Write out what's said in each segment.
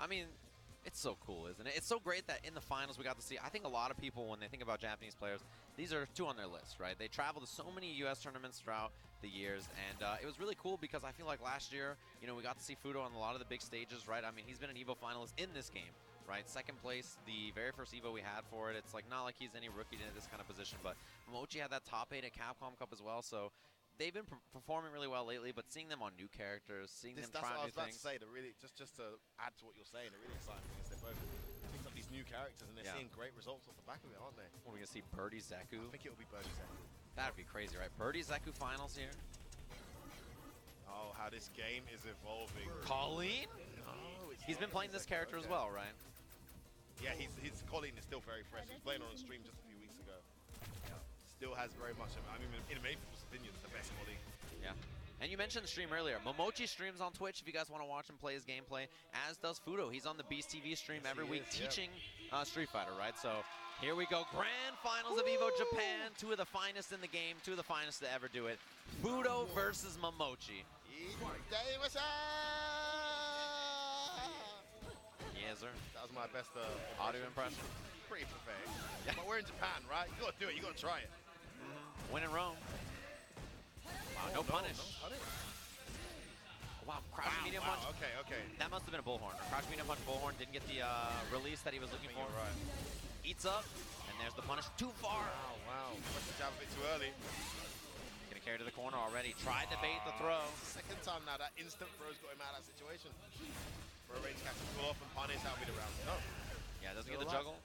I mean, it's so cool, isn't it? It's so great that in the finals we got to see, I think a lot of people, when they think about Japanese players, these are two on their list, right? They travel to so many US tournaments throughout the years, and it was really cool because I feel like last year, you know, we got to see Fuudo on a lot of the big stages, right? I mean, he's been an EVO finalist in this game, right? Second place, the very first EVO we had for it. It's like not like he's any rookie in this kind of position, but Momochi had that top 8 at Capcom Cup as well, so they've been performing really well lately, but seeing them on new characters, seeing them try new things. That's what I was about to say. The really, just to add to what you're saying, the really exciting thing is they're both picked up these new characters and they're seeing great results off the back of it, aren't they? We're going to see Birdie Zeku. I think it'll be Birdie Zeku. That'd be crazy, right? Birdie Zeku finals here. Oh, how this game is evolving. Colleen? Oh, he's been playing this character as well, right? Yeah, his Colleen is still very fresh. He was playing on stream just a few weeks ago. Yeah. Still has very much, I mean, in many people's opinions, the best Colleen. Yeah. And you mentioned the stream earlier. Momochi streams on Twitch if you guys want to watch him play his gameplay, as does Fuudo. He's on the Beast TV stream every week teaching Street Fighter, right? So here we go. Grand finals of EVO Japan. Two of the finest in the game. Two of the finest to ever do it. Fuudo versus Momochi. Yes, sir. That was my best audio impression. Pretty pathetic. Yeah. But we're in Japan, right? You got to do it. You got to try it. Win in Rome. Wow, no punish. No punish. Wow, crouch medium punch. Okay. That must have been a bullhorn. Crouch medium punch bullhorn didn't get the release that he was looking for. Right. Eats up, and there's the punish. Too far. Wow. Pressed the jab a bit too early. Gonna carry to the corner already. Tried to bait the throw. Second time now, that instant throw's got him out of that situation. For a range catch to pull off and punish, that'll be the round. No. Yeah, doesn't get the juggle.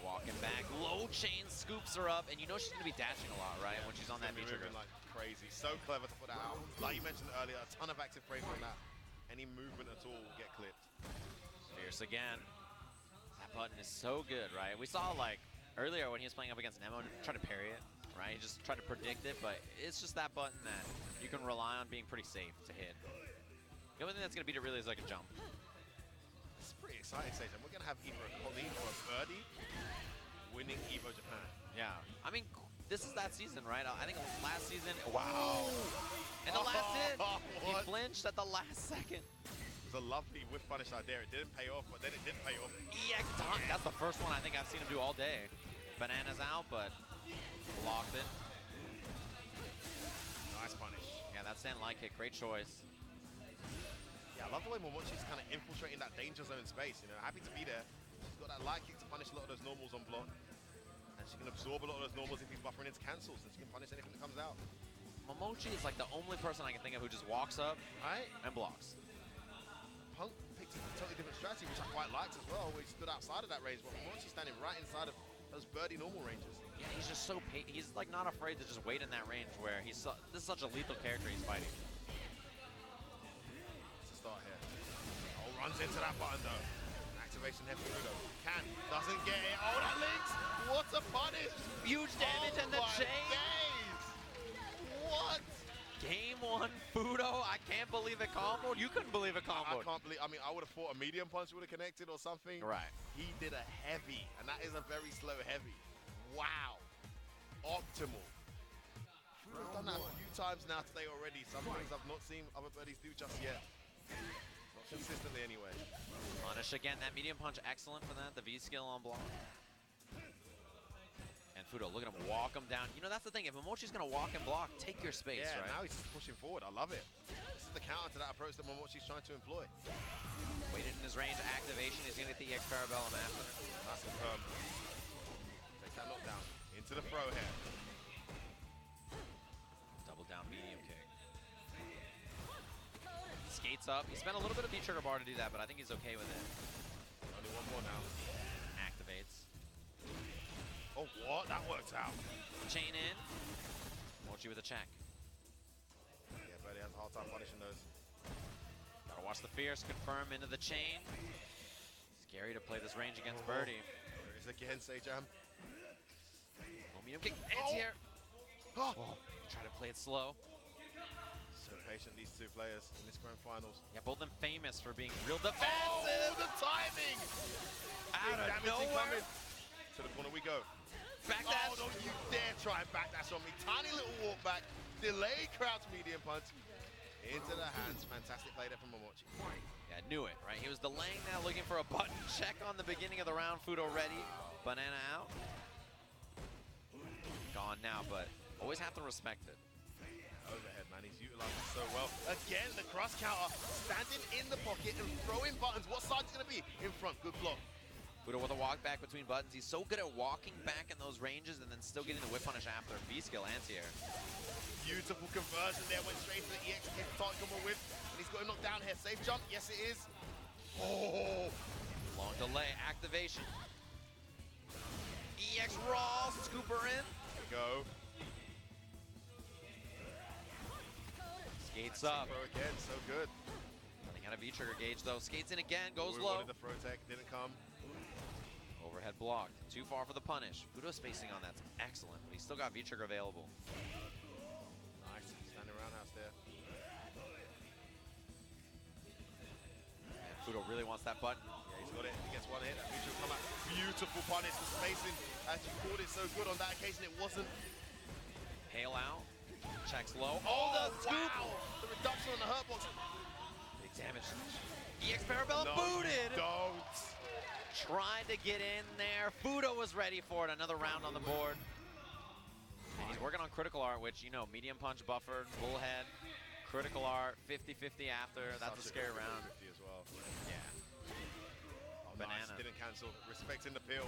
Walking back, low chain scoops her up, and you know she's gonna be dashing a lot, right? When she's on that V-trigger. Like crazy, so clever to put that out. Like you mentioned earlier, a ton of active frames on that. Any movement at all will get clipped. Fierce again. That button is so good, right? We saw like earlier when he was playing up against Nemo, try to parry it, right? He just tried to predict it, but it's just that button that you can rely on being pretty safe to hit. The only thing that's gonna beat it really is like a jump. It's pretty exciting, Sage. We're going to have either a Colleen or a Birdie winning EVO Japan. Yeah. I mean, this is that season, right? I think last season, wow. And the last hit, he flinched at the last second. It was a lovely whiff punish out there. It didn't pay off, but then it did pay off. EX dunk. That's the first one I think I've seen him do all day. Bananas out, but blocked it. Nice punish. Yeah, that stand light kick. Great choice. Yeah, I love the way Momochi's kind of infiltrating that danger zone space, you know, happy to be there. She's got that light kick to punish a lot of those normals on block. And she can absorb a lot of those normals if he's buffering into cancels, and she can punish anything that comes out. Momochi is like the only person I can think of who just walks up and blocks. Punk picked a totally different strategy, which I quite liked as well, where he stood outside of that range, but Momochi's standing right inside of those birdie normal ranges. Yeah, he's just so he's like not afraid to just wait in that range where he's this is such a lethal character he's fighting. Start here. Oh, runs into that button though. Activation here for Fuudo. Doesn't get it. Oh, that links! What a punish! Huge damage in the chain! Days. What? Game 1 Fuudo. I can't believe it comboed. You couldn't believe it comboed. I can't believe. I mean, I would have thought a medium punch would have connected or something. Right. He did a heavy, and that is a very slow heavy. Wow. Optimal. Fuudo's done that a few times now today already. Some things I've not seen other birdies do just yet. Not consistently anyway. Punish again. That medium punch, excellent for that. The V skill on block. And Fuudo, look at him walk him down. You know, that's the thing. If Momochi's going to walk and block, take your space, yeah, right? Now he's just pushing forward. I love it. This is the counter to that approach that Momochi's trying to employ. Waited in his range. Activation. He's going to get the EX Parabellum after. Nice confirm. Takes that knockdown. Into the throw here. Double down medium kick. Skates up. He spent a little bit of V-trigger bar to do that, but I think he's okay with it. Only one more now. Activates. Oh, what? That worked out. Chain in. Mochi with a check. Yeah, Birdie has a hard time punishing those. Gotta watch the fierce. Confirm into the chain. Scary to play this range against Birdie. There is again, Sejam. Oh, medium kick. Anti-air. Oh, try to play it slow. So patient, these two players in this grand finals. Yeah, both of them famous for being real defensive. Oh, the timing! Out of nowhere. To the corner we go. Backdash. Oh, don't you dare try and backdash on me. Tiny little walk back. Delayed crouch medium punch. Into the hands. Fantastic play there from Momochi. Yeah, I knew it, right? He was delaying that, looking for a button check on the beginning of the round. Fuudo ready. Banana out. Gone now, but always have to respect it. Overhead, man, he's utilizing it so well. Again, the cross counter, standing in the pocket and throwing buttons. What side's gonna be? In front, good block. Fuudo with a walk back between buttons. He's so good at walking back in those ranges and then still getting the whip punish after. V-skill anti-air. Beautiful conversion there, went straight to the EX, target him with, and he's got him knocked down here. Safe jump, yes it is. Oh! Long delay, activation. EX raw, scooper in. There we go. Skates up. Throw again, so good. Running out of V-trigger gauge though. Skates in again, goes We low. wanted the throw tech, didn't come. Overhead blocked. Too far for the punish. Fuudo spacing on that's excellent, but he's still got V-trigger available. Nice, standing roundhouse there. And Fuudo really wants that button. Yeah, he's got it. He gets one hit. That V-trigger come out. Beautiful punish. The spacing, as you called it so good on that occasion, it wasn't. Hail out. Checks low. Oh, the scoop! Wow! The reduction on the hurt box. Big damage. EX Parabellum booted! Don't! Tried to get in there. Fuudo was ready for it. Another round on the board. And he's working on critical art, which, you know, medium punch buffered, bullhead, critical art, 50-50 after. That's a scary round. 50 as well. Yeah. Oh, Banana. nice. Didn't cancel. Respecting the peel.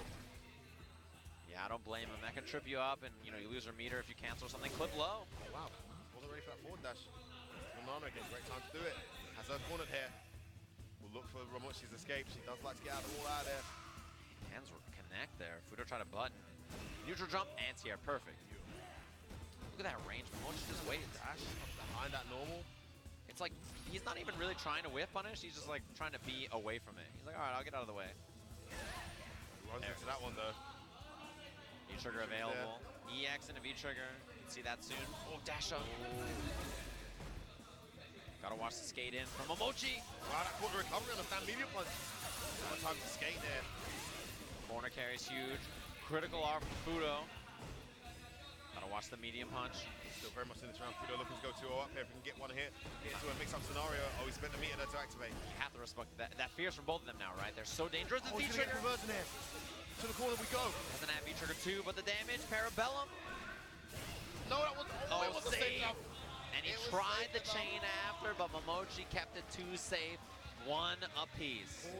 Yeah, I don't blame him. That can trip you up, and, you know, you lose your meter if you cancel something. Clip low. Oh, wow. Wasn't ready for that forward dash. Banana again. Great time to do it. Has her cornered here. We'll look for Momochi's escape. She does like to get out of the wall out there. Hands connect there. Fuudo tried to button. Neutral jump, anti-air, perfect. Look at that range. Momochi just waits. Dash behind that normal. It's like he's not even really trying to whip punish. He's just like trying to be away from it. He's like, all right, I'll get out of the way. Runs into that one though. V-trigger available. EX into V-trigger. See that soon. Oh, dash up. Gotta watch the skate in from Momochi. Wow, that quarter recovery on the stand medium punch. A lot of time to skate there. Corner carry's huge. Critical R from Fuudo. Gotta watch the medium punch. Still very much in this round. Fuudo looking to go 2-0 up here. If we can get one hit, get into a mix-up scenario. Oh, he spent the meter there to activate. You have to respect that. That fear's from both of them now, right? They're so dangerous. Oh, he's gonna get conversion here. To the corner we go. Doesn't have V-trigger too, but the damage, Parabellum. No, that was, oh, it was the same safe. enough. And he tried the chain after, but Momochi kept it too safe. One apiece.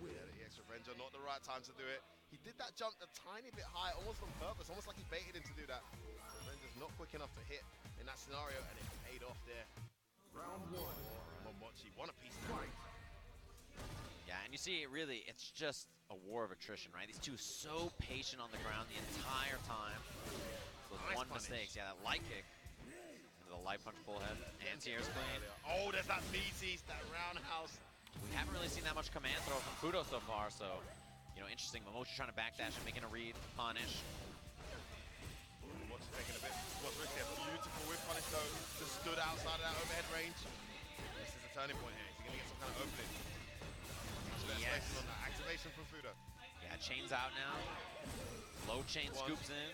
Yeah, the extra Ranger, not the right time to do it. He did that jump a tiny bit high, almost on purpose, almost like he baited him to do that. Ranger's not quick enough to hit in that scenario, and it paid off there. Round one. Momochi, one apiece. Yeah, and you see it really, it's just a war of attrition, right? These two so patient on the ground the entire time. Those Nice one punish. mistakes, yeah, that light kick. The light punch bullhead. Anti-air's clean. Oh, there's that meaties, that roundhouse. We haven't really seen that much command throw from Fuudo so far, so, you know, interesting. Momochi trying to backdash and making a read, punish. What's taking a bit, what's risky, a beautiful whip punish though, just stood outside of that overhead range. This is a turning point here. Is he gonna get some kind of opening? Yes. On that activation from Fuudo. Yeah, chain's out now. Low chain scoops in.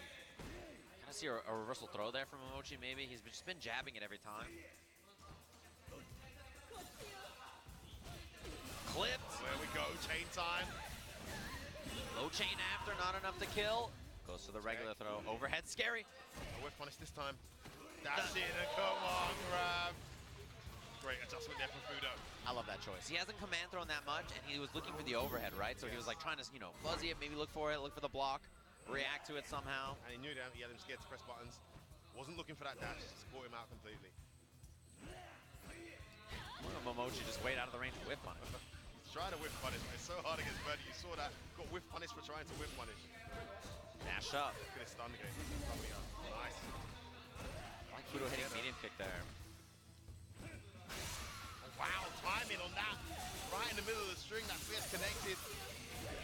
I see a reversal throw there from Momochi, maybe. He's just been jabbing it every time. Clipped. There we go, chain time. Low chain after, not enough to kill. Goes to the regular throw. Overhead, scary. A whip punish this time. Dash in and come on, grab. Great adjustment there from Fuudo. I love that choice. He hasn't command thrown that much, and he was looking for the overhead, right? So he was like trying to, you know, fuzzy it, maybe look for it, look for the block, react to it somehow. And he knew that he had him scared to press buttons. Wasn't looking for that dash, just caught him out completely. Momochi just wait out of the range of whip punish. He's trying to whip punish, but it's so hard against Birdie. You saw that. Got whip punish for trying to whip punish. Dash up. Look at his stun game. Nice. I like Fuudo hitting medium kick there. Wow, timing on that. Right in the middle of the string, that fierce connected.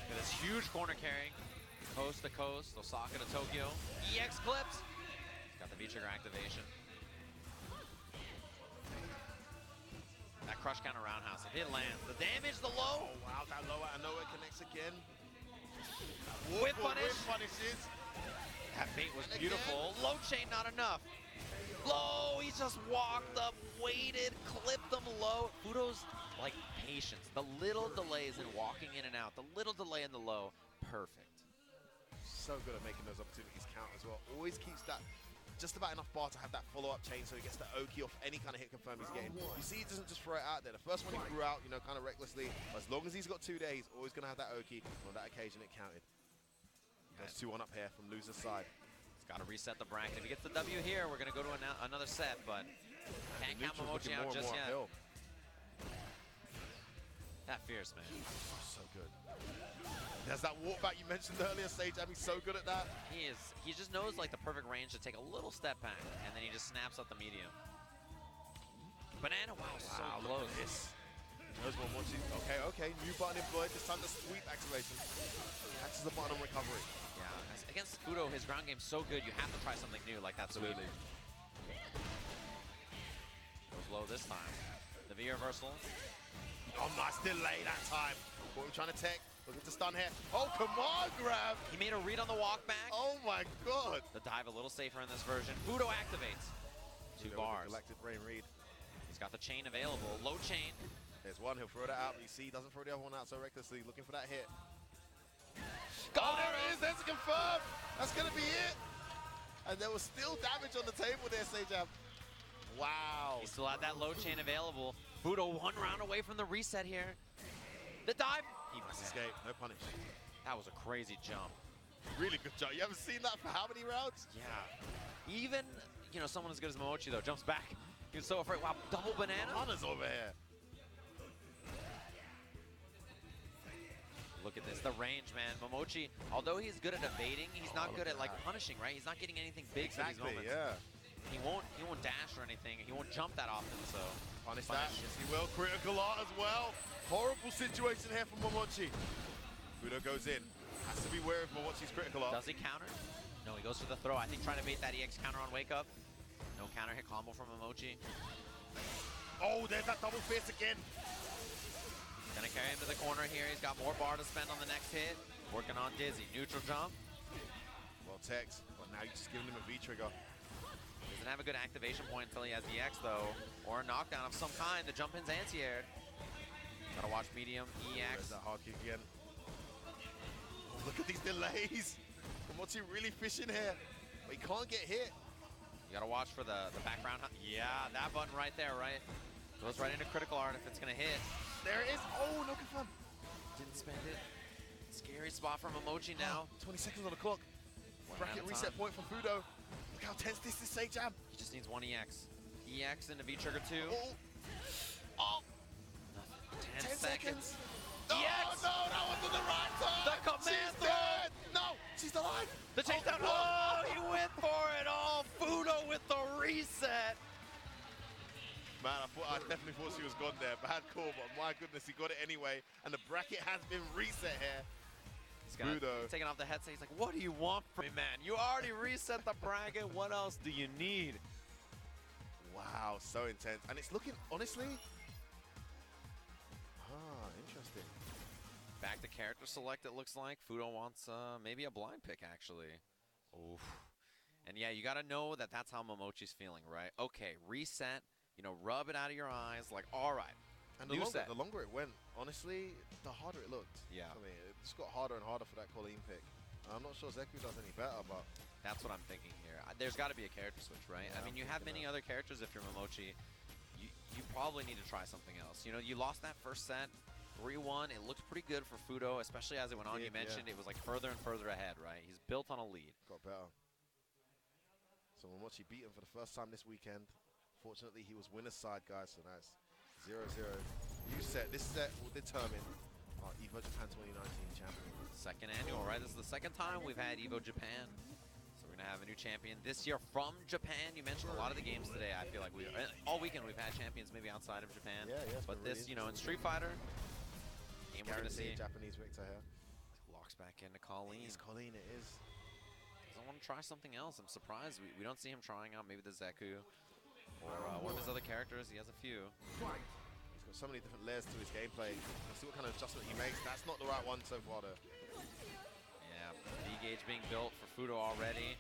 With this huge corner carry. Coast to coast, Osaka to Tokyo. EX clips. Got the V-trigger activation. That crush counter roundhouse, if it lands. The damage, the low. Oh wow, that low out of nowhere connects again. Whip punish. Whip punishes. That bait was beautiful. Low chain, not enough. Low, he just walked up, waited, clipped them low. Fuudo's like patience, the little delays in walking in and out, the little delay in the low, perfect. So good at making those opportunities count as well. Always keeps that just about enough bar to have that follow-up chain so he gets the Oki off any kind of hit confirm he's getting. You see, he doesn't just throw it out there. The first one he threw out, you know, kind of recklessly. But as long as he's got 2 days, he's always going to have that Oki. On that occasion, it counted. There's 2-1 up here from loser's side. He's got to reset the bracket. If he gets the W here, we're going to go to another set, but can't count Momochi out just yet. Uphill. That fierce, man. So good. There's that walk back you mentioned earlier, Sage. He's so good at that. He just knows like the perfect range to take a little step back, and then he just snaps up the medium. Banana, wow, so close. Look at this. Knows Momochi. Okay. New button employed. This time the sweep activation. Catches the button on recovery. Yeah, against Fuudo, his ground game's so good, you have to try something new like that. Absolutely. Goes low this time. The V reversal. Oh, nice delay that time. What are we trying to take? Looking to stun here. Oh, command grab. He made a read on the walk back. Oh my god. The dive a little safer in this version. Fuudo activates. 2 bars. Collected brain read. He's got the chain available. Low chain. There's one. He'll throw that out. But you see, he doesn't throw the other one out so recklessly. Looking for that hit. Oh, there it is. There's a confirm. That's going to be it. And there was still damage on the table there, Sajab. Wow. He still had that low chain available. Fuudo 1 round away from the reset here. The dive. He must escape. No punish. That was a crazy jump. Really good jump. You haven't seen that for how many rounds? Yeah. Even, you know, someone as good as Momochi, though, jumps back. He was so afraid. Wow, double banana. Bananas over here. Look at this, the range, man. Momochi, although he's good at evading, he's not good at like punishing, right? He's not getting anything big for these moments. Yeah. He won't dash or anything. He won't jump that often, so. Punish that. Yes, he will. Critical art as well. Horrible situation here for Momochi. Fuudo goes in. Has to be wary of Momochi's critical art. Does he counter? No, he goes for the throw. I think trying to bait that EX counter on wake up. No counter hit combo from Momochi. Oh, there's that double fist again. Gonna carry him to the corner here. He's got more bar to spend on the next hit. Working on Dizzy. Neutral jump. Well, Tex. But now you're just giving him a V trigger. Doesn't have a good activation point until he has the X, though. Or a knockdown of some kind. The jump in's anti-aired. Gotta watch medium, EX. There's that hard kick again. Oh, look at these delays. Momochi really fishing here. But he can't get hit. You gotta watch for the background. Yeah, that button right there, right? Goes right into critical art if it's gonna hit. There it is. Oh, no confirm. Didn't spend it. Scary spot for Momochi now. 20 seconds on the clock. Bracket reset point from Fuudo. Look how tense this is, Sajab. He just needs 1 EX. EX into V-Trigger 2. Oh. 10 seconds. No, EX. no, that wasn't the right time. The command She's dead. No, she's alive. The takedown. Oh, he went for it all. Fuudo with the reset. Man, I definitely thought she was gone there. Bad call, but my goodness, he got it anyway. And the bracket has been reset here. Fuudo taking off the headset. He's like, what do you want from me, man? You already reset the bracket. What else do you need? Wow, so intense. And it's looking, honestly, interesting. Back to character select, it looks like. Fuudo wants maybe a blind pick, actually. Oof. And yeah, you got to know that that's how Momochi's feeling, right? Okay, reset. You know, rub it out of your eyes. Like, all right. And the longer it went, honestly, the harder it looked. Yeah. I mean, it just got harder and harder for that Colleen pick. I'm not sure Zeku does any better, but... That's what I'm thinking here. There's got to be a character switch, right? Yeah, I mean, you have many other characters if you're Momochi. You probably need to try something else. You know, you lost that first set, 3-1. It looked pretty good for Fuudo, especially as it went on. You mentioned it was like further and further ahead, right? He's built on a lead. Got better. So Momochi beat him for the first time this weekend. Fortunately, he was winner's side, guys, so that's 0-0. New set. This set will determine our EVO Japan 2019 champion. Second annual, right? This is the second time we've had EVO Japan. So we're going to have a new champion this year from Japan. You mentioned a lot of the games today. I feel like all weekend we've had champions maybe outside of Japan. Yeah, but really this, you know, in Street Fighter, game we're going to see. Japanese victor here. Locks back into Colleen. It's Colleen, it is. Doesn't want to try something else. I'm surprised. We don't see him trying out maybe the Zeku. Or one of his other characters. He has a few. He's got so many different layers to his gameplay. Let's see what kind of adjustment he makes. That's not the right one so far, though. Yeah, V-Gauge being built for Fuudo already.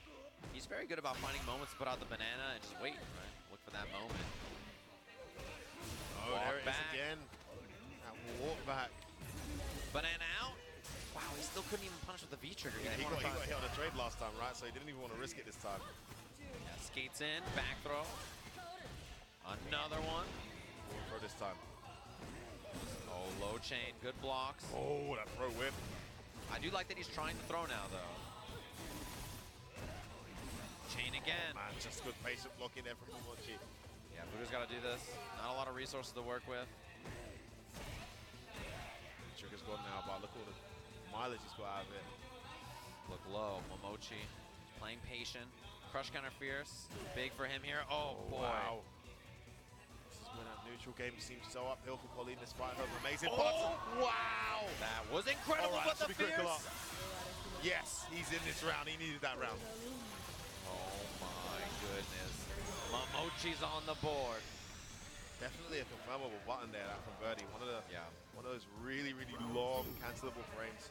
He's very good about finding moments to put out the banana and just wait, right? Look for that moment. Oh, there it is again. That walk back. Banana out. Wow, he still couldn't even punish with the V trigger. Yeah, he got hit on a trade last time, right? So he didn't even want to risk it this time. Yeah, skates in, back throw. Another one. Forward throw this time. Oh, low chain, good blocks. Oh, that throw whip. I do like that he's trying to throw now, though. Chain again. Man, just good patient blocking there from Momochi. Yeah, Fuudo's got to do this. Not a lot of resources to work with. Trigger's gone now, but look at all the mileage he's got out of it. Look low, Momochi playing patient. Crush counter fierce. Big for him here. Oh, boy. Wow. This is when that neutral game seems so uphill for Colleen despite her amazing Oh, parts. Wow. That was incredible, but the fierce. Yes, he's in this round. He needed that round. Oh my goodness. Momochi's on the board. Definitely a confirmable button there, that from Birdie. One of those really, really long cancelable frames.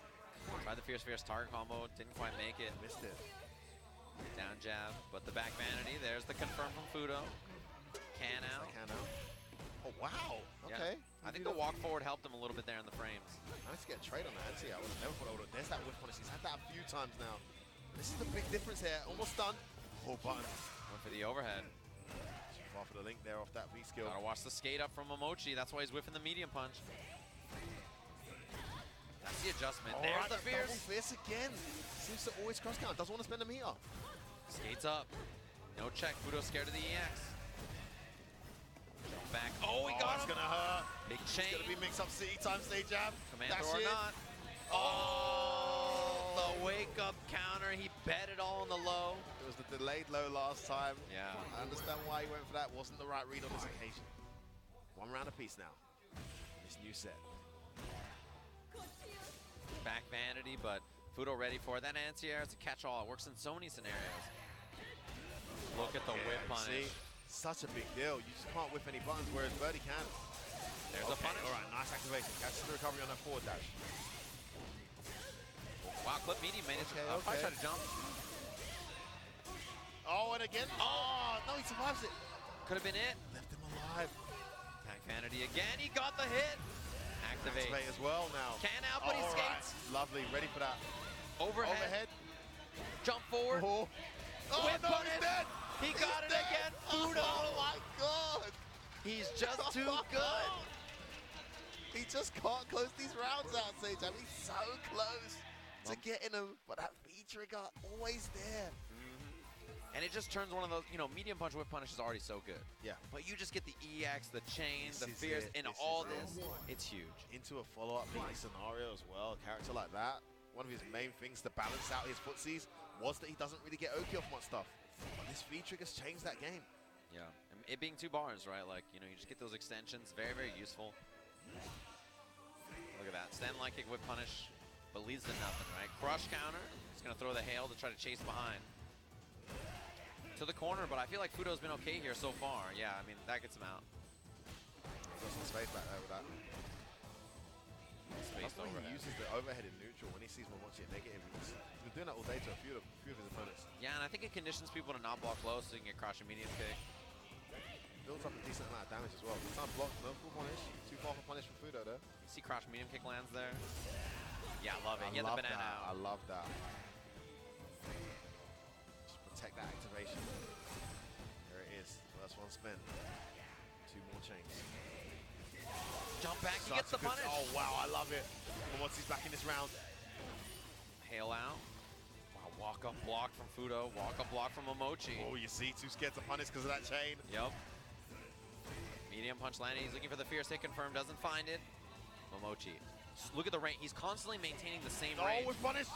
Tried the fierce target combo, didn't quite make it. Missed it. Down jab, but the back vanity. There's the confirm from Fuudo. Can out. Can out. Oh wow. Okay. Yeah. I think the walk forward helped him a little bit there in the frames. Nice to get a trade on that. I would have never thought I would have. There's that whip punish. He's had that a few times now. This is the big difference here. Almost done. Oh, button. Went for the overhead. Too far for the link there off that V skill. Gotta watch the skate up from Momochi. That's why he's whiffing the medium punch. That's the adjustment. All There's right, the fierce. Double fierce again. Seems to always cross count. Doesn't want to spend a meter. Skates up. No check. Fuudo's scared of the EX. Jump back. Oh, he got him. It's gonna hurt. Big chain. It's gonna be mix-up city time stage jab. Command or not. Oh, the wake-up counter. He bet it all on the low. It was the delayed low last time. Yeah. I understand why he went for that. Wasn't the right read on this occasion. One round apiece now. This new set. Back vanity, but Fuudo ready for it. That anti-air is a catch-all. It works in so many scenarios. Look at the whip punish. See? Such a big deal. You just can't whip any buttons, whereas Birdie can. There's a punish. All right, nice activation. Catches the recovery on that forward dash. Wow, clip medium made it. Okay, Probably tried to jump. Oh, and again. Oh, no, he survives it. Could have been it. Left him alive. Back vanity again. He got the hit. Activate. Activate as well now. Can out, but he skates. Right. Lovely. Ready for that. Overhead. Jump forward. Oh, Whip no, punish. he's dead. He got it dead. again. Fuudo. Oh, my God. He's just too good. He just can't close these rounds out, Sage. I mean, he's so close to getting him, but that V trigger always there. And it just turns one of those, medium punch whip punish is already so good. Yeah. But you just get the EX, the chain, This the is fierce, it. and This all is this. it. It's huge. Into a follow-up meaty scenario as well. A character like that, one of his main things to balance out his footsies was that he doesn't really get Oki off much stuff. But this V trigger's changed that game. Yeah. And it being 2 bars, right? Like, you just get those extensions. Very, very useful. Look at that. Stand line kick whip punish, but leads to nothing, right? Crush counter. He's going to throw the hail to try to chase behind. To the corner, but I feel like Fuudo's been okay here so far. Yeah, I mean, that gets him out. Got some space back there with that. Space He overhead. uses the overhead in neutral when he sees Momochi at negative. He's been doing that all day to a few of his opponents. Yeah, and I think it conditions people to not block low so you can get crouch and medium kick. Builds up a decent amount of damage as well. It's not blocked, no full punish. Too far for punish from Fuudo there. You see crouch medium kick lands there. Yeah, love it. He had the banana I out. love that. Just protect that activation. There it is. First one spent. 2 more chains. Jump back, he gets the punish. Oh, wow, I love it. Momochi's back in this round. Hail out. Wow, walk up block from Fuudo. Walk up block from Momochi. Oh, you see, too scared to punish because of that chain. Yep. Medium punch landing. He's looking for the fierce hit confirm. Doesn't find it. Momochi. Look at the range. He's constantly maintaining the same range. Oh, with punish.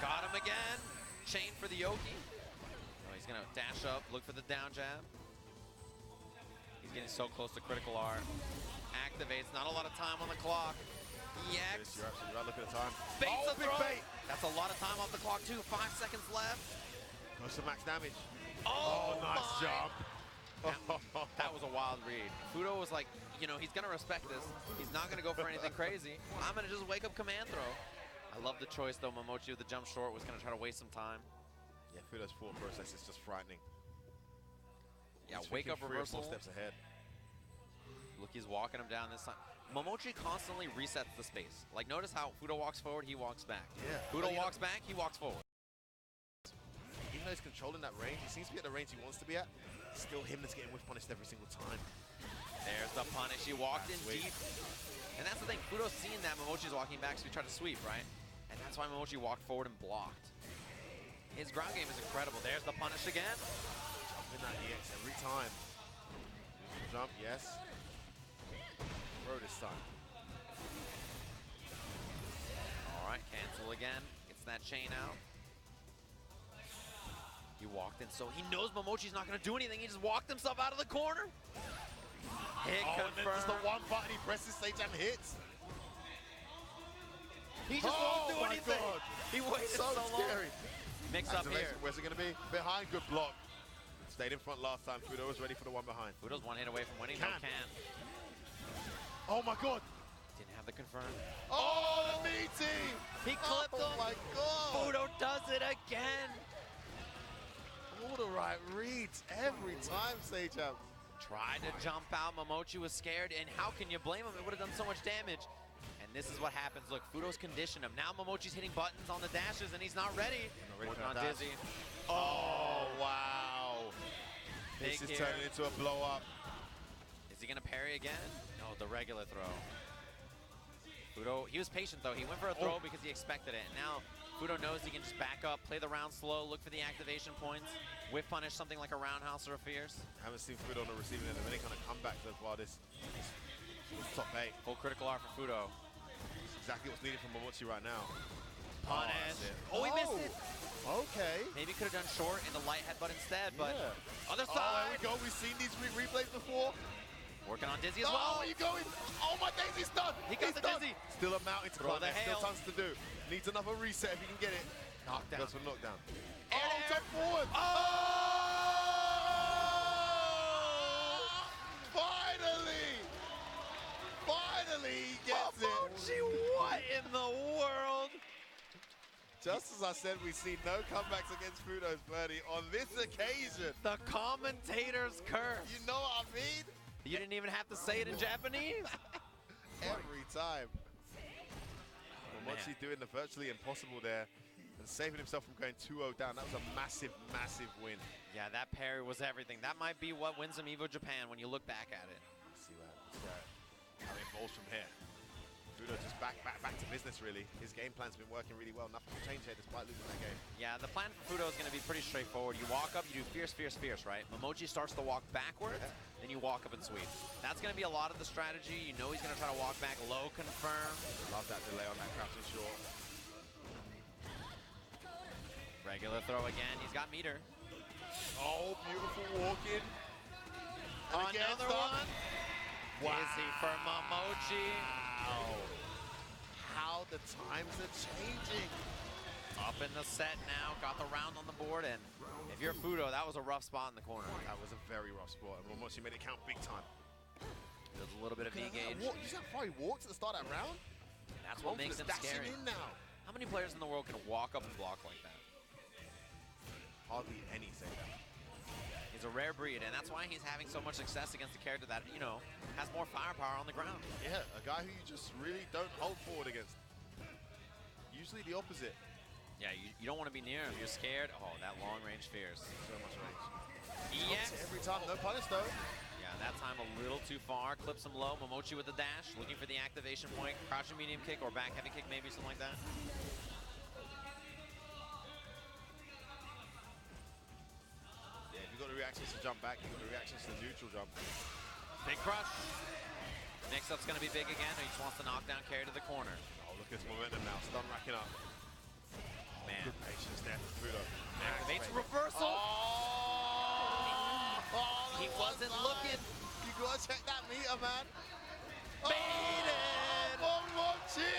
Got him again. Chain for the Yoki. Oh, he's going to dash up. Look for the down jab. He's getting so close to critical art. Activates. Not a lot of time on the clock. EX. You're absolutely right. Look at the time. Baits the big throw. bait. That's a lot of time off the clock, too. 5 seconds left. Goes to max damage. Oh, nice my. jump. That was a wild read. Fuudo was like, he's going to respect this. He's not going to go for anything crazy. I'm going to just wake up command throw. I love the choice, though. Momochi with the jump short was going to try to waste some time. Yeah, Fuudo's thought process is just frightening. Yeah, He's wake up thinking 3 or 4 reversal. steps ahead. Look, he's walking him down this time. Momochi constantly resets the space. Like, notice how Fuudo walks forward, he walks back. Yeah. Fuudo walks back, he walks forward. Even though he's controlling that range, he seems to be at the range he wants to be at. It's still him that's getting whiff punished every single time. There's the punish. He walked in deep. And that's the thing. Fuudo's seeing that Momochi's walking back, so he tried to sweep, right? And that's why Momochi walked forward and blocked. His ground game is incredible. There's the punish again. Jumping that EX every time. Jump, yes. Throw this time. All right, cancel again. Gets that chain out. He walked in, so he knows Momochi's not going to do anything. He just walked himself out of the corner. Hit and then just the one button he presses, Sage and hits. He just won't do anything. God. He waited So long. scary. Mix up here. Where's it going to be? Behind, good block. Stayed in front last time. Fuudo was ready for the one behind. Fuudo's one hit away from winning. Can. No can. Oh my God. Didn't have the confirm. Oh, the meaty. He clipped him. Oh my God. Fuudo does it again. All the right reads every time, Sage-Am. Tried to jump out. Momochi was scared, and how can you blame him? It would have done so much damage. And this is what happens. Look, Fuudo's conditioned him. Now Momochi's hitting buttons on the dashes, and he's not ready. Working on Dizzy. Oh, wow. Big This is here. turning into a blow-up. Is he going to parry again? No, the regular throw. Fuudo, he was patient, though. He went for a throw because he expected it. And now Fuudo knows he can just back up, play the round slow, look for the activation points, whiff punish something like a roundhouse or a fierce. Haven't seen Fuudo on the receiving end of any kind of comeback so far this top 8. Full critical R for Fuudo. It's exactly what's needed from Momochi right now. Punish. Oh, He missed it. Okay. Maybe could have done short in the light headbutt instead, but other Oh, side. there we go. We've seen these replays before. Working on Dizzy as Oh, well. are you going? Oh my days, he's done. He got He's the done. Dizzy. Still a mountain to Throw climb. the There's still hail. tons to do. Needs another reset if he can get it. Knockdown. Goes for knockdown. Air, Oh, air. jump forward. Oh! Finally! Finally he gets Momochi, it. what in the world? Just as I said, we see no comebacks against Fuudo's birdie on this occasion. The commentator's curse. You know what I mean? You didn't even have to say it in Japanese. Every time. Momochi doing the virtually impossible there and saving himself from going 2-0 down. That was a massive, massive win. Yeah, that parry was everything. That might be what wins him EVO Japan when you look back at it. Let's see how it evolves from here. Fuudo just back to business, really. His game plan's been working really well. Nothing to change here despite losing that game. Yeah, the plan for Fuudo is going to be pretty straightforward. You walk up, you do fierce, fierce, fierce, right? Momochi starts to walk backwards, then you walk up and sweep. That's going to be a lot of the strategy. You know he's going to try to walk back low, confirm. Love that delay on that crouching short. Regular throw again. He's got meter. Oh, beautiful walking. And again, Another one. Wow. Dizzy for Momochi. Wow. How the times are changing. Up in the set now. Got the round on the board, and if you're Fuudo, that was a rough spot in the corner. That was a very rough spot, and Momochi made it count big time. There's a little bit of V-gauge. You see how far he walked at the start of that round? That's what makes him Dashing scary. in now. How many players in the world can walk up and block like that? Hardly anything. He's a rare breed, and that's why he's having so much success against a character that, you know, has more firepower on the ground. Yeah, a guy who you just really don't hold forward against. Usually the opposite. Yeah, you don't want to be near him. You're scared. Oh, that long-range fierce. So much range. EX. Every time, no punish though. Yeah, that time a little too far. Clips him low. Momochi with the dash, looking for the activation point. Crouching medium kick or back heavy kick, maybe something like that. Yeah, if you got the reactions to jump back, you got the reactions to the neutral jump. Big crush. Mix-up's going to be big again. He just wants to knock down carry to the corner. Oh, look at his momentum now. Stun racking up. Man. Good patience there for Fuudo. Activates reversal. He wasn't looking. You gotta check that meter, man. Baited. Momochi!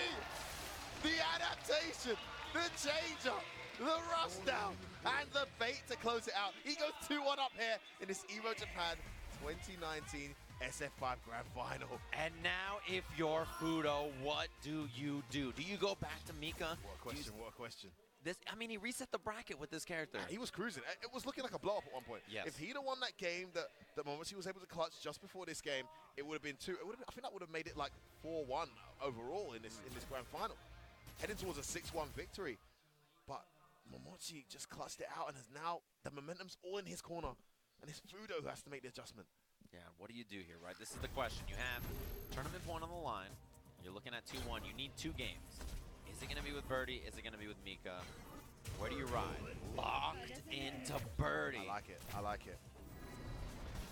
The adaptation, the change up, the rush down, and the bait to close it out. He goes 2-1 up here in this EVO Japan 2019 SF5 Grand Final. And now, if you're Fuudo, what do? Do you go back to Mika? What a question, what a question. I mean, he reset the bracket with this character. He was cruising. It was looking like a blow-up at one point. Yes. If he'd have won that game that Momochi was able to clutch just before this game, it would have been two. I think that would have made it like 4-1 overall in this grand final, heading towards a 6-1 victory. But Momochi just clutched it out, and has now the momentum's all in his corner, and it's Fuudo who has to make the adjustment. Yeah, what do you do here, right? This is the question. You have tournament point on the line. You're looking at 2-1. You need 2 games. Is it going to be with Birdie? Is it going to be with Mika? Where do you ride? Locked into Birdie. I like it. I like it.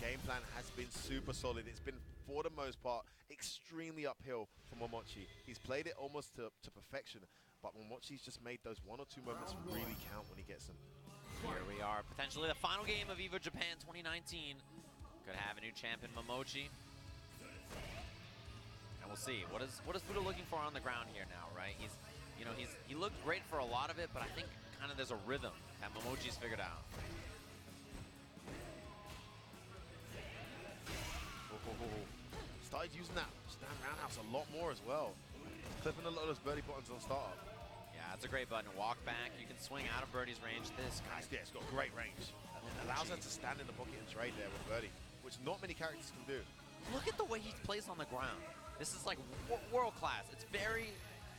Game plan has been super solid. It's been, for the most part, extremely uphill for Momochi. He's played it almost to perfection, but Momochi's just made those 1 or 2 moments really count when he gets them. Here we are, potentially the final game of EVO Japan 2019. Could have a new champion, Momochi. And we'll see. What is Fuudo looking for on the ground here now, right? He looked great for a lot of it, but I think kind of there's a rhythm that Momochi's figured out. Started using that stand roundhouse a lot more as well. Clipping a lot of those birdie buttons on startup. Yeah, it's a great button. Walk back. You can swing out of Birdie's range. This guy, Yeah, it's got great range. It allows her to stand in the pocket and trade there with Birdie, which not many characters can do. look at the way he plays on the ground. This is like world class. It's very,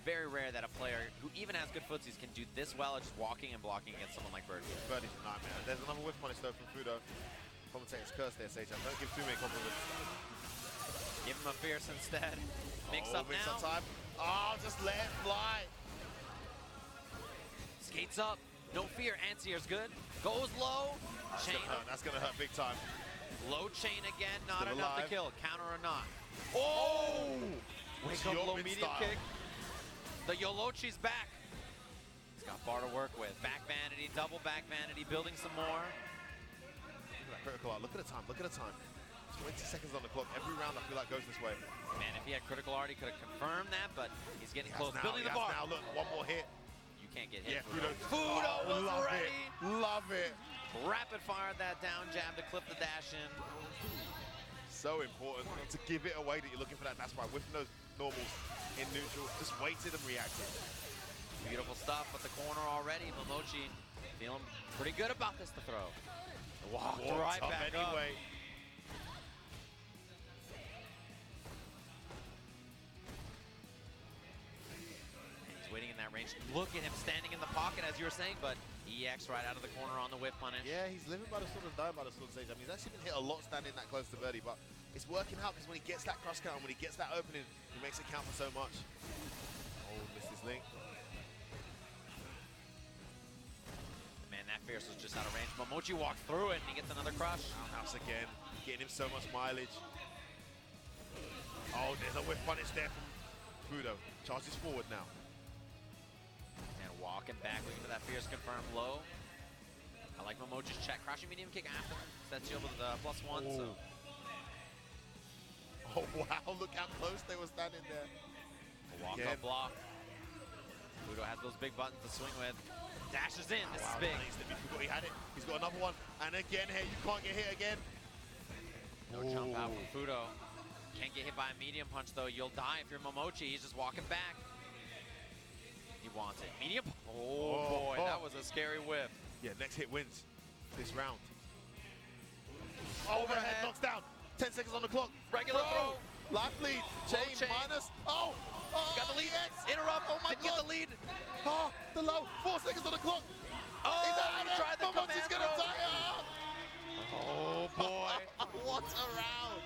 very rare that a player who even has good footsies can do this well at just walking and blocking against someone like Birdie. Birdie's a nightmare. There's another whiff punish though from Fuudo. Commentator's curse there, Sage. Don't give too many compliments. Give him a fierce instead. Mix up mix now. up time. Oh, just let it fly. Skates up. No fear. Ansier's good. Goes low. Chain. That's gonna hurt big time. Low chain again. Not Still enough alive. to kill. Counter or not. Oh! Wake up low Yeoman medium style. kick. The Yolochi's back. He's got bar to work with. Back vanity. Double back vanity. Building some more. Look at that critical art. Look at the time. Look at the time. 20 seconds on the clock. Every round I feel like goes this way. Man, if he had critical art, he could have confirmed that, but he's getting He close. has Building the bar. now, look, one more hit. You can't get hit. Yeah, Fuudo. Fuudo was love ready. It. Love it. Rapid fired that down jab to clip the dash in. So important not to give it away that you're looking for that. That's why whiffing those normals in neutral, just waited and reacted. Beautiful stuff with the corner already. Momochi feeling pretty good about this to throw. Walked right back anyway. He's waiting in that range. Look at him standing in the pocket, as you were saying, but EX right out of the corner on the whip punish. Yeah, he's living by the sword and dying by the sword stage. I mean, he's actually been hit a lot standing that close to Birdie, but it's working out because when he gets that cross count, when he gets that opening, he makes it count for so much. Oh, missed his link. Man, that fierce was just out of range. Momochi walks through it and he gets another crush. Roundhouse again, getting him so much mileage. Oh, there's a whiff punish there from Fuudo. Charges forward now. And walking back, looking for that fierce confirmed low. I like Momochi's check. Crouching medium kick after. Sets you up with the +1. So. Oh, wow, look how close they were standing there. A walk-up block. Fuudo has those big buttons to swing with. Dashes in. This is big. He had it. He's got another one. And again, hey, you can't get hit again. No jump out from Fuudo. Can't get hit by a medium punch, though. You'll die if you're Momochi. He's just walking back. He wants it. Medium. Oh, boy. That was a scary whiff. Yeah, next hit wins this round. Overhead knocks down. 10 seconds on the clock. Regular throw. Life lead. Chain, minus. Oh. Got the lead. Yes. Interrupt. Oh, my Didn't God. get the lead. Oh, the low. 4 seconds on the clock. Oh, he tried the Momochi's command gonna throw. die out. Oh, boy. What a round.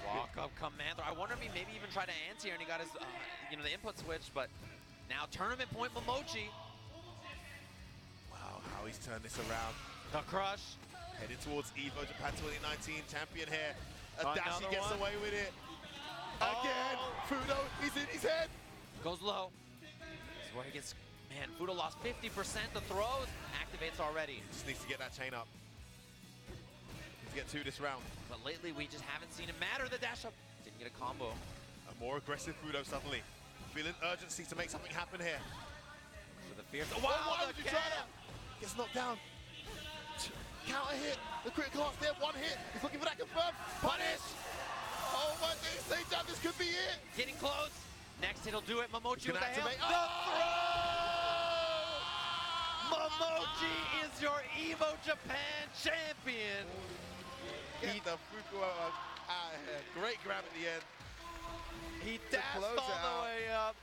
Walk up command throw. I wonder if he maybe even tried to anti-air and he got his, the input switch, but now tournament point Momochi. Wow, how he's turned this around. The crush. Heading towards EVO Japan 2019 champion here. Another Adachi gets one. away with it. Again, Fuudo, he's in his head. Goes low. This is where he gets, man, Fuudo lost 50% the throws. Activates already. Just needs to get that chain up. To get 2 this round. But lately, we just haven't seen him matter. The dash up. Didn't get a combo. A more aggressive Fuudo suddenly. Feeling urgency to make something happen here. For the fierce. Wow, why would you try that? Gets knocked down. Counter hit. The critical art's there. 1 hit. He's looking for that confirm. Punish. Oh my days, Sage, this could be it. Getting close. Next hit will do it. Momochi with the activate. hail. The throw! Momochi is your Evo Japan champion. Get the Fuudo out of here. Great grab at the end. He dashed all the way up.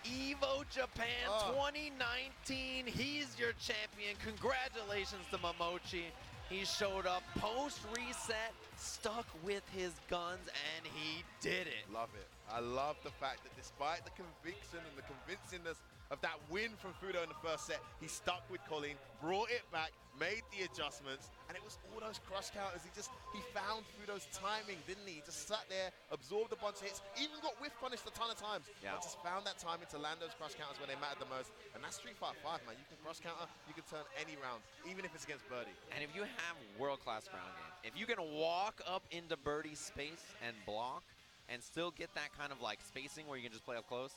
Evo Japan 2019, he's your champion. Congratulations to Momochi. He showed up post-reset, stuck with his guns, and he did it. Love it. I love the fact that despite the conviction and the convincingness of that win from Fuudo in the first set, he stuck with Colleen, brought it back, made the adjustments, and it was all those crush counters. He found Fuudo's timing, didn't he? He just sat there, absorbed a bunch of hits, even got whiff punished a ton of times, but just found that timing to land those crush counters when they mattered the most. And that's Street Fighter 5, man. You can crush counter, you can turn any round, even if it's against Birdie. And if you have world-class ground game, if you can walk up into Birdie's space and block and still get that kind of like spacing where you can just play up close,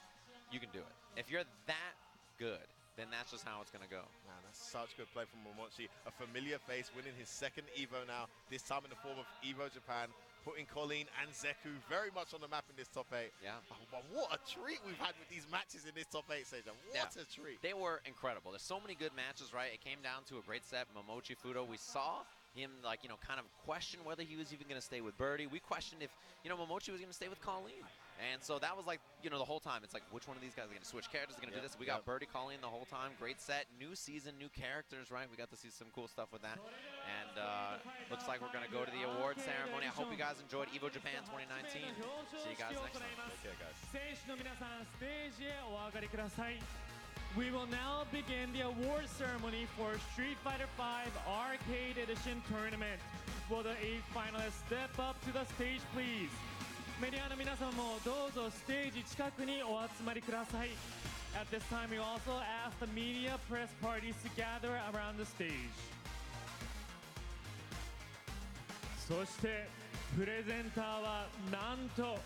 you can do it. If you're that good, then that's just how it's going to go. Man, that's such good play from Momochi. A familiar face, winning his second Evo now, this time in the form of Evo Japan, putting Colleen and Zeku very much on the map in this top 8. Yeah. Oh, but what a treat we've had with these matches in this top 8, Sejan. What a treat. They were incredible. There's so many good matches, right? It came down to a great set. Momochi, Fuudo, we saw him, like, you know, kind of question whether he was even going to stay with Birdie. We questioned if, you know, Momochi was going to stay with Colleen. And so that was like, you know, the whole time. It's like, which one of these guys are going to switch characters, are going to do this? We got Birdie Colleen the whole time. Great set. New season, new characters, right? We got to see some cool stuff with that. And looks like we're going to go to the award ceremony. I hope you guys enjoyed Evo Japan 2019. See you guys next time. Take care, guys. We will now begin the award ceremony for Street Fighter V Arcade Edition Tournament. Will the 8 finalists step up to the stage, please? メディアの皆さんもどうぞステージ近くにお集まりください。At this time, we also ask the media press parties to gather around the stage. そしてプレゼンターはなんと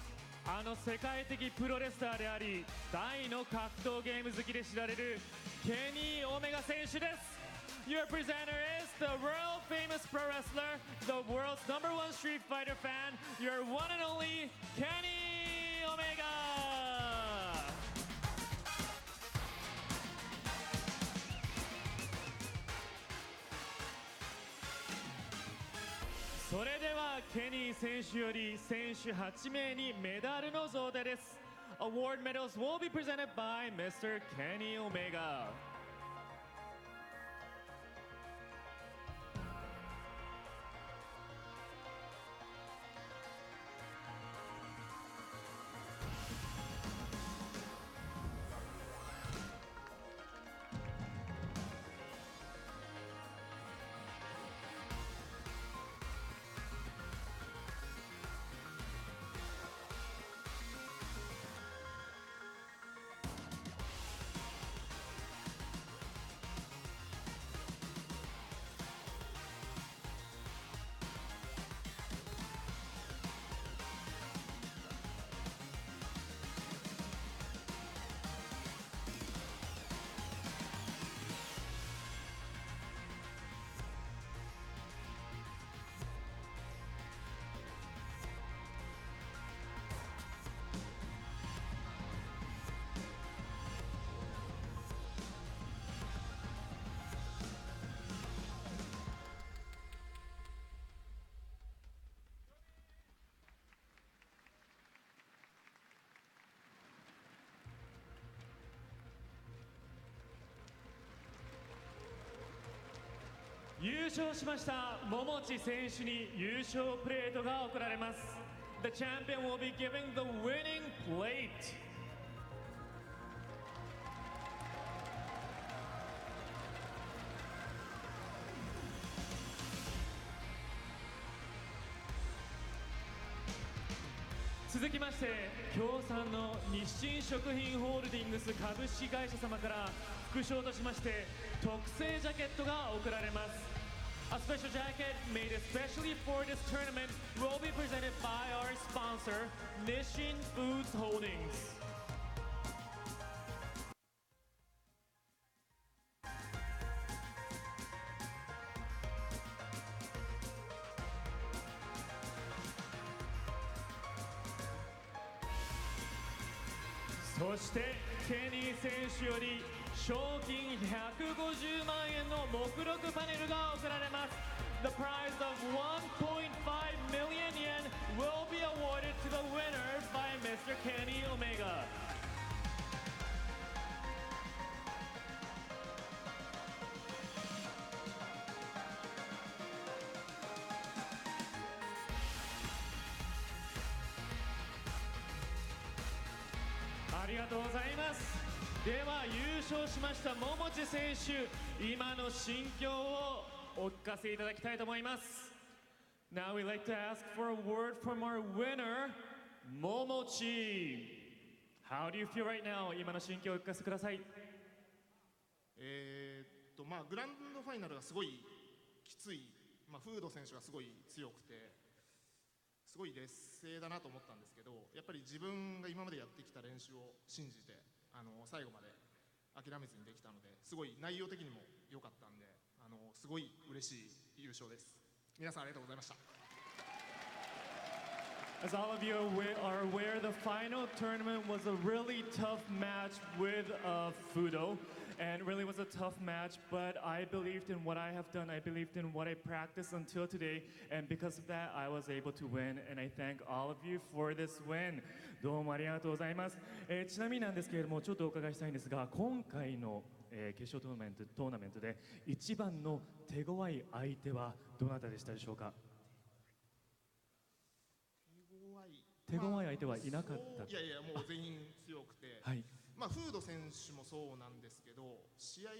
あの世界的プロレスラーであり大の格闘ゲーム好きで知られるケニー・オメガ選手です。Your presenter is the world famous pro wrestler, the world's #1 Street Fighter fan, your one and only Kenny Omega! それではケニー選手より選手8名にメダルの贈呈です。Award medals will be presented by Mr. Kenny Omega. The champion will be giving the winning plate. Next, 続きまして、協賛の日清食品ホールディングス株式会社様から副賞としまして特製ジャケットが贈られます。A special jacket made especially for this tournament will be presented by our sponsor, Nissin Foods Holdings. So, ケニー選手より賞金150万円の目録パネルが贈られます。 The prize of 1.5 million yen will be awarded to the winner by Mr. Kenny Omega. ありがとうございます。では優勝しました桃地選手、今の心境をお聞かせいただきたいと思います。 Now we'd like to ask for a word from our winner, Momochi. How do you feel right now? 今の心境をお聞かせください。グランドファイナルがすごいきつい、フード選手がすごい強くて、すごい劣勢だなと思ったんですけど、やっぱり自分が今までやってきた練習を信じて、最後まで諦めずにできたので、すごい内容的にも良かったんで、すごい嬉しい優勝です。皆さんありがとうございました。 As all of you are aware, the final tournament was a really tough match with Fuudo, and really was a tough match, but I believed in what I have done, I believed in what I practiced until today, and because of that, I was able to win, and I thank all of you for this win. どうもありがとうございます。ちなみになんですけれども、ちょっとお伺いしたいんですが、今回の決勝トーナメントで一番の手強い相手はどなたでしたでしょうか。手強い相手はいなかった。いやいや、もう全員強くて、はい、フード選手もそうなんですけど、試合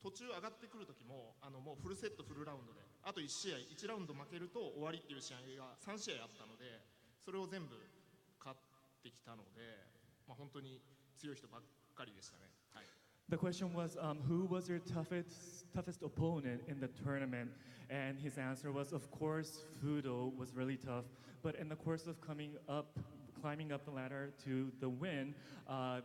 途中上がってくる時ももうフルセットフルラウンドで、あと1試合1ラウンド負けると終わりっていう試合が3試合あったので、それを全部勝ってきたので、本当に強い人ばっかりでしたね。はい。The question was, who was your toughest opponent in the tournament? And his answer was, of course, Fuudo was really tough. But in the course of climbing up the ladder to the win,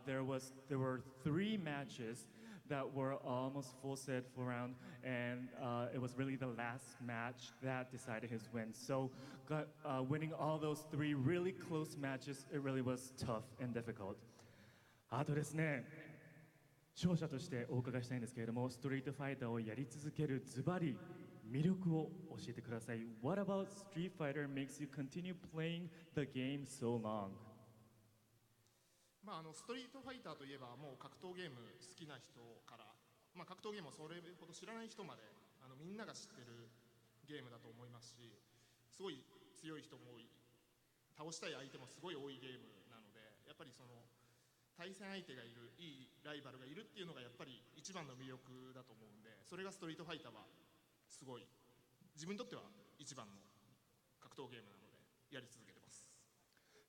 there were 3 matches that were almost full set full round, and it was really the last match that decided his win. So, winning all those 3 really close matches, it really was tough and difficult. あとですね、勝者としてお伺いしたいんですけれども、ストリートファイターをやり続けるズバリ魅力を教えてください。What about Street Fighter makes you continue playing the game so long? ストリートファイターといえばもう格闘ゲーム好きな人から、格闘ゲームをそれほど知らない人までみんなが知ってるゲームだと思いますし、すごい強い人も多い、倒したい相手もすごい多いゲームなので、やっぱりその対戦相手がいる、いいライバルがいるっていうのがやっぱり一番の魅力だと思うんで、それがストリートファイターはすごい自分にとっては一番の格闘ゲームなのでやり続けてます。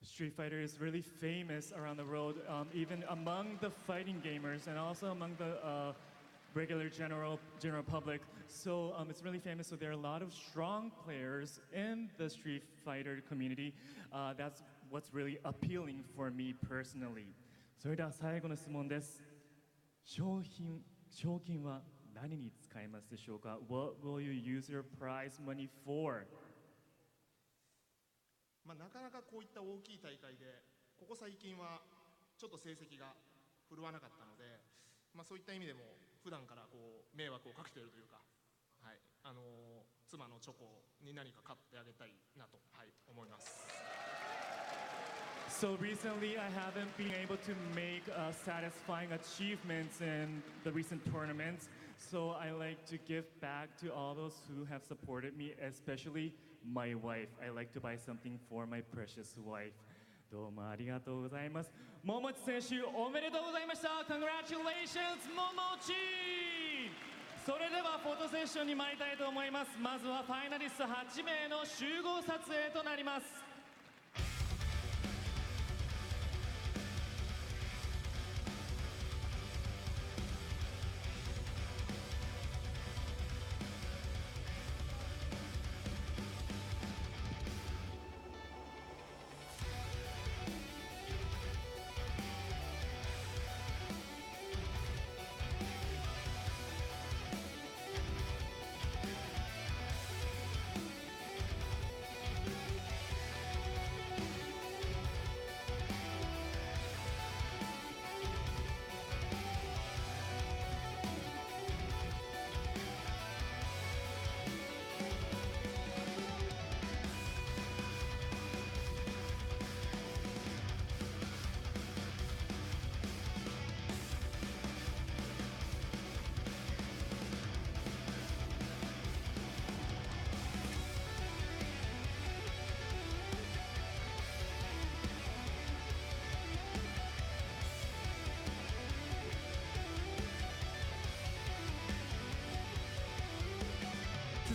Street Fighter is really famous around the world, even among the fighting gamers and also among the regular general public. So it's really famous. So there are a lot of strong players in the Street Fighter community. That's what's really appealing for me personally. それでは最後の質問です。賞金は何に使いますでしょうか？ What will you use your prize money for? なかなかこういった大きい大会で、ここ最近はちょっと成績が振るわなかったので、そういった意味でも普段から迷惑をかけているというか、はい、妻のチョコに何か買ってあげたいなと、思います。So recently, I haven't been able to make satisfying achievements in the recent tournaments. So I like to give back to all those who have supported me, especially my wife. I like to buy something for my precious wife. どうもありがとうございます。桃地選手、おめでとうございました。Congratulations, Momochi! それではフォトセッションに参りたいと思います。まずはファイナリスト8名の集合撮影となります。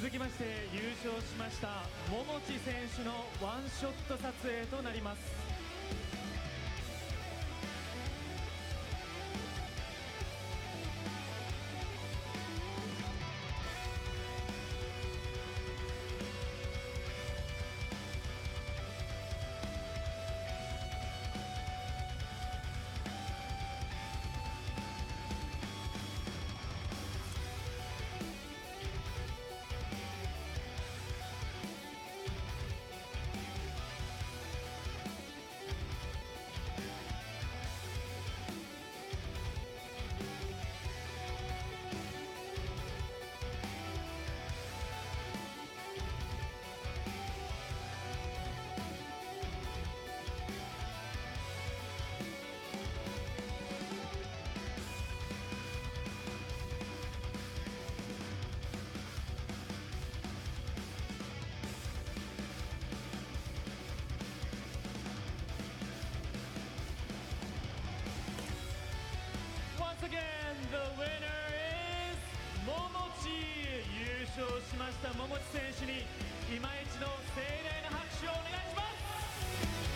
続きまして優勝しました桃地選手のワンショット撮影となります。Once again, the winner is Momochi! 優勝しました桃地選手に今一度盛大な拍手をお願いします。